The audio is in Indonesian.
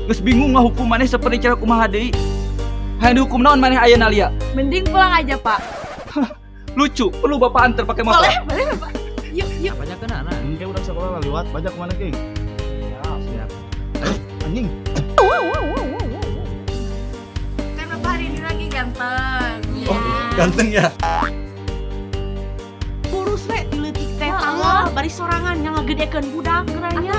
Geus bingung ngahukum maneh saperti cara kumaha deui. Hayang dihukum naon maneh ayeuna Lia? Mending pulang aja, Pak. Lucu, perlu Bapak antar pakai motor. Boleh, Pak. Yuk. Banyak kena anak. Kayak udah sekolah lewat bajak mana King? Siap. Anjing. Kan Bapak hari ini lagi ganteng. Oh, ganteng ya. Kurus we, diletik teh tanggal bari sorangan yang ngagedekeun budak geranya.